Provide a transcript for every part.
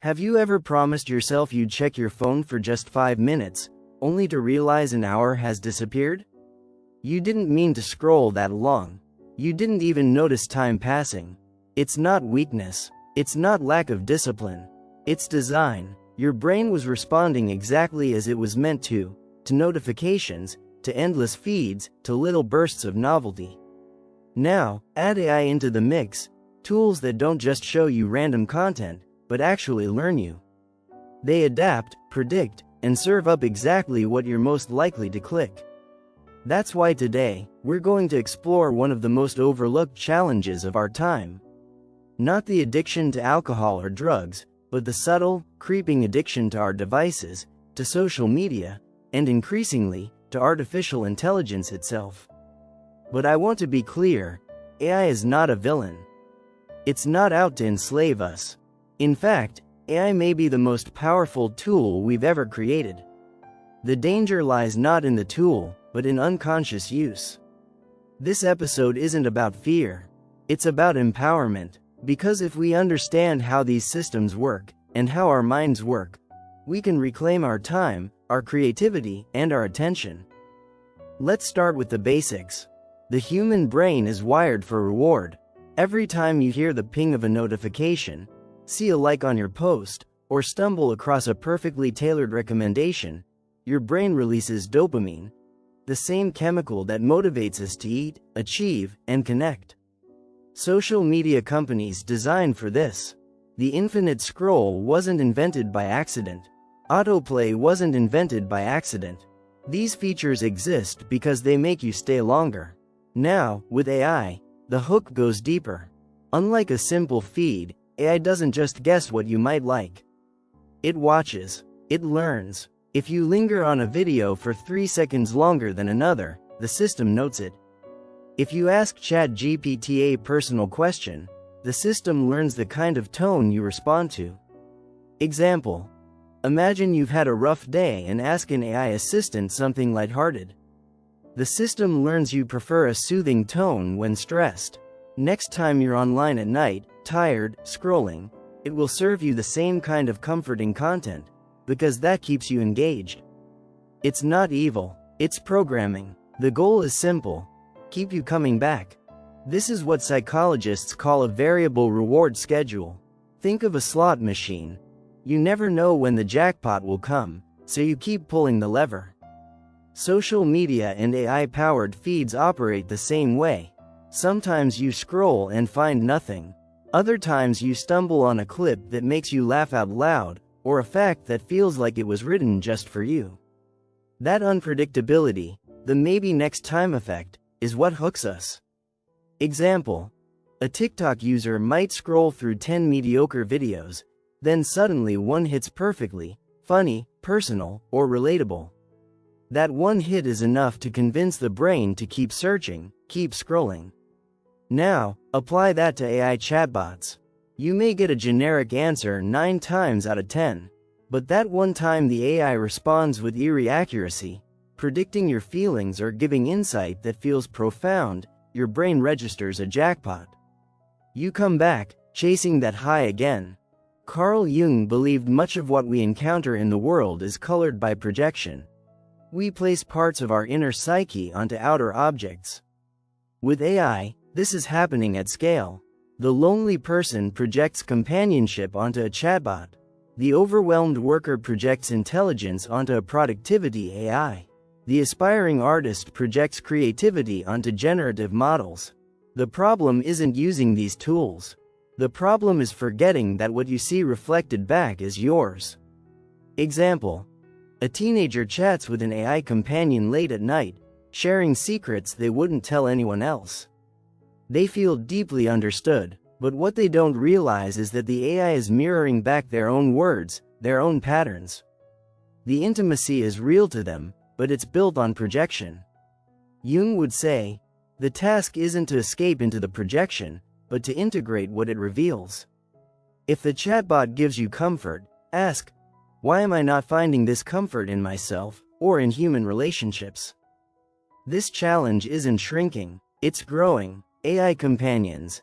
Have you ever promised yourself you'd check your phone for just 5 minutes, only to realize an hour has disappeared? You didn't mean to scroll that long. You didn't even notice time passing. It's not weakness. It's not lack of discipline. It's design. Your brain was responding exactly as it was meant to notifications, to endless feeds, to little bursts of novelty. Now, add AI into the mix, tools that don't just show you random content, but actually learn you. They adapt, predict, and serve up exactly what you're most likely to click. That's why today, we're going to explore one of the most overlooked challenges of our time. Not the addiction to alcohol or drugs, but the subtle, creeping addiction to our devices, to social media, and increasingly, to artificial intelligence itself. But I want to be clear, AI is not a villain. It's not out to enslave us. In fact, AI may be the most powerful tool we've ever created. The danger lies not in the tool, but in unconscious use. This episode isn't about fear. It's about empowerment, because if we understand how these systems work, and how our minds work, we can reclaim our time, our creativity, and our attention. Let's start with the basics. The human brain is wired for reward. Every time you hear the ping of a notification, see a like on your post, or stumble across a perfectly tailored recommendation, your brain releases dopamine, the same chemical that motivates us to eat, achieve, and connect. Social media companies design for this. The infinite scroll wasn't invented by accident. Autoplay wasn't invented by accident. These features exist because they make you stay longer. Now, with AI, the hook goes deeper. Unlike a simple feed, AI doesn't just guess what you might like. It watches. It learns. If you linger on a video for 3 seconds longer than another, the system notes it. If you ask ChatGPT a personal question, the system learns the kind of tone you respond to. Example: imagine you've had a rough day and ask an AI assistant something lighthearted. The system learns you prefer a soothing tone when stressed. Next time you're online at night, tired, scrolling, it will serve you the same kind of comforting content, because that keeps you engaged. It's not evil, it's programming. The goal is simple: keep you coming back. This is what psychologists call a variable reward schedule. Think of a slot machine. You never know when the jackpot will come, so you keep pulling the lever. Social media and AI-powered feeds operate the same way. Sometimes you scroll and find nothing. Other times you stumble on a clip that makes you laugh out loud, or a fact that feels like it was written just for you. That unpredictability, the maybe next time effect, is what hooks us. Example: a TikTok user might scroll through 10 mediocre videos, then suddenly one hits perfectly, funny, personal, or relatable. That one hit is enough to convince the brain to keep searching, keep scrolling. Now, apply that to AI chatbots. You may get a generic answer 9 times out of 10, but that one time the AI responds with eerie accuracy, predicting your feelings or giving insight that feels profound, your brain registers a jackpot. You come back, chasing that high again. Carl Jung believed much of what we encounter in the world is colored by projection. We place parts of our inner psyche onto outer objects. With AI, this is happening at scale. The lonely person projects companionship onto a chatbot. The overwhelmed worker projects intelligence onto a productivity AI. The aspiring artist projects creativity onto generative models. The problem isn't using these tools. The problem is forgetting that what you see reflected back is yours. Example: a teenager chats with an AI companion late at night, sharing secrets they wouldn't tell anyone else. They feel deeply understood, but what they don't realize is that the AI is mirroring back their own words, their own patterns. The intimacy is real to them, but it's built on projection. Jung would say, the task isn't to escape into the projection, but to integrate what it reveals. If the chatbot gives you comfort, ask, why am I not finding this comfort in myself, or in human relationships? This challenge isn't shrinking, it's growing. AI companions,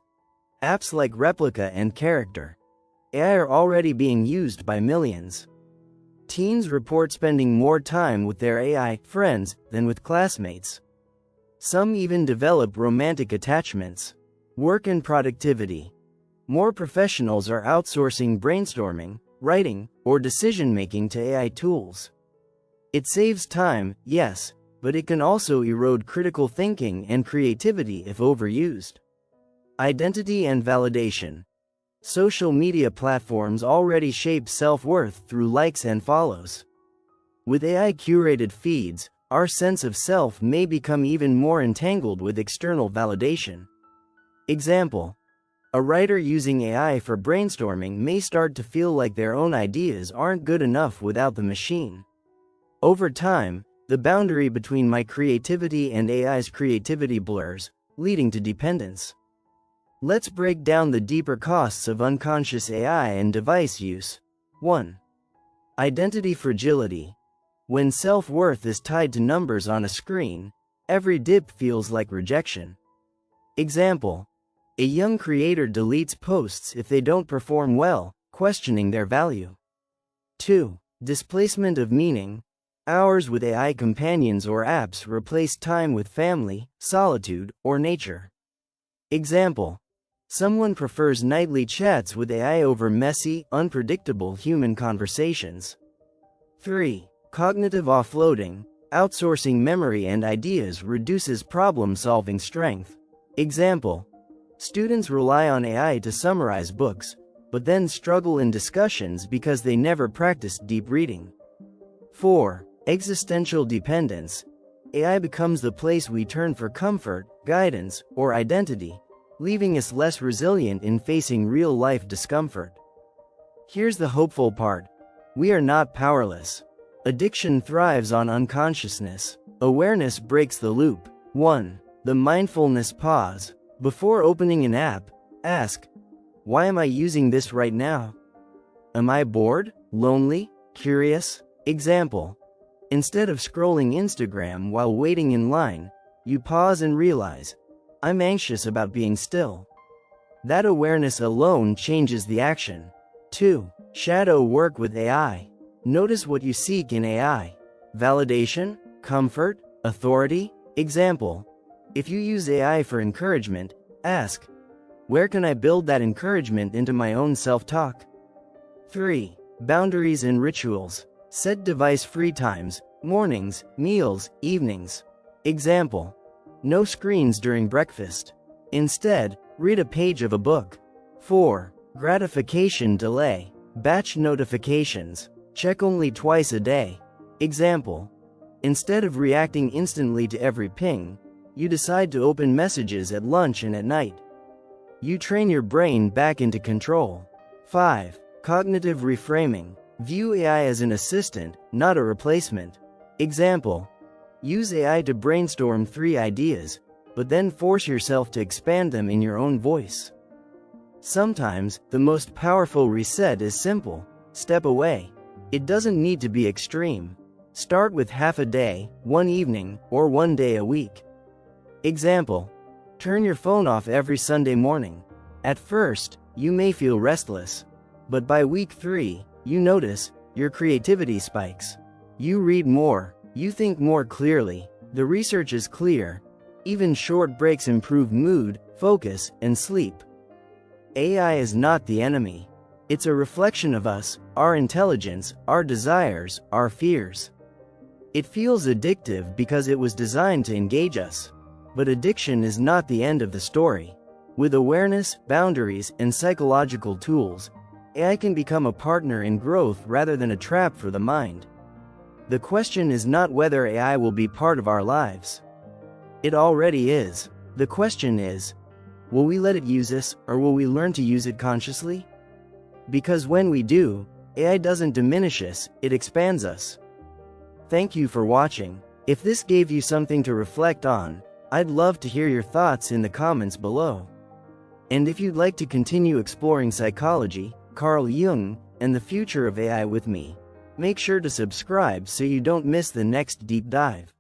apps like Replica and Character, AI are already being used by millions. Teens report spending more time with their AI friends than with classmates. Some even develop romantic attachments. Work and productivity. More professionals are outsourcing brainstorming, writing, or decision-making to AI tools. It saves time, yes, but it can also erode critical thinking and creativity if overused. Identity and validation. Social media platforms already shape self-worth through likes and follows. With AI-curated feeds, our sense of self may become even more entangled with external validation. Example: a writer using AI for brainstorming may start to feel like their own ideas aren't good enough without the machine. Over time, the boundary between my creativity and AI's creativity blurs, leading to dependence. Let's break down the deeper costs of unconscious AI and device use. 1. Identity fragility. When self-worth is tied to numbers on a screen, every dip feels like rejection. Example: a young creator deletes posts if they don't perform well, questioning their value. 2. Displacement of meaning. Hours with AI companions or apps replace time with family, solitude, or nature. Example: someone prefers nightly chats with AI over messy, unpredictable human conversations. 3. Cognitive offloading. Outsourcing memory and ideas reduces problem-solving strength. Example: students rely on AI to summarize books, but then struggle in discussions because they never practiced deep reading. 4. Existential dependence. AI becomes the place we turn for comfort, guidance, or identity, leaving us less resilient in facing real-life discomfort. Here's the hopeful part. We are not powerless. Addiction thrives on unconsciousness. Awareness breaks the loop. 1. The mindfulness pause. Before opening an app, ask, why am I using this right now? Am I bored, lonely, curious? Example: instead of scrolling Instagram while waiting in line, you pause and realize, I'm anxious about being still. That awareness alone changes the action. 2. Shadow work with AI. Notice what you seek in AI. Validation, comfort, authority. Example: if you use AI for encouragement, ask, where can I build that encouragement into my own self-talk? 3. Boundaries and rituals. Set device-free times, mornings, meals, evenings. Example: no screens during breakfast. Instead, read a page of a book. 4. Gratification delay. Batch notifications. Check only twice a day. Example: instead of reacting instantly to every ping, you decide to open messages at lunch and at night. You train your brain back into control. 5. Cognitive reframing. View AI as an assistant, not a replacement. Example: use AI to brainstorm 3 ideas, but then force yourself to expand them in your own voice. Sometimes, the most powerful reset is simple: step away. It doesn't need to be extreme. Start with half a day, one evening, or one day a week. Example: turn your phone off every Sunday morning. At first, you may feel restless, but by week 3, you notice your creativity spikes. You read more, you think more clearly, the research is clear. Even short breaks improve mood, focus, and sleep. AI is not the enemy. It's a reflection of us, our intelligence, our desires, our fears. It feels addictive because it was designed to engage us. But addiction is not the end of the story. With awareness, boundaries, and psychological tools, AI can become a partner in growth rather than a trap for the mind. The question is not whether AI will be part of our lives. It already is. The question is, will we let it use us, or will we learn to use it consciously? Because when we do, AI doesn't diminish us, it expands us. Thank you for watching. If this gave you something to reflect on, I'd love to hear your thoughts in the comments below. And if you'd like to continue exploring psychology, Carl Jung, and the future of AI with me, make sure to subscribe so you don't miss the next deep dive.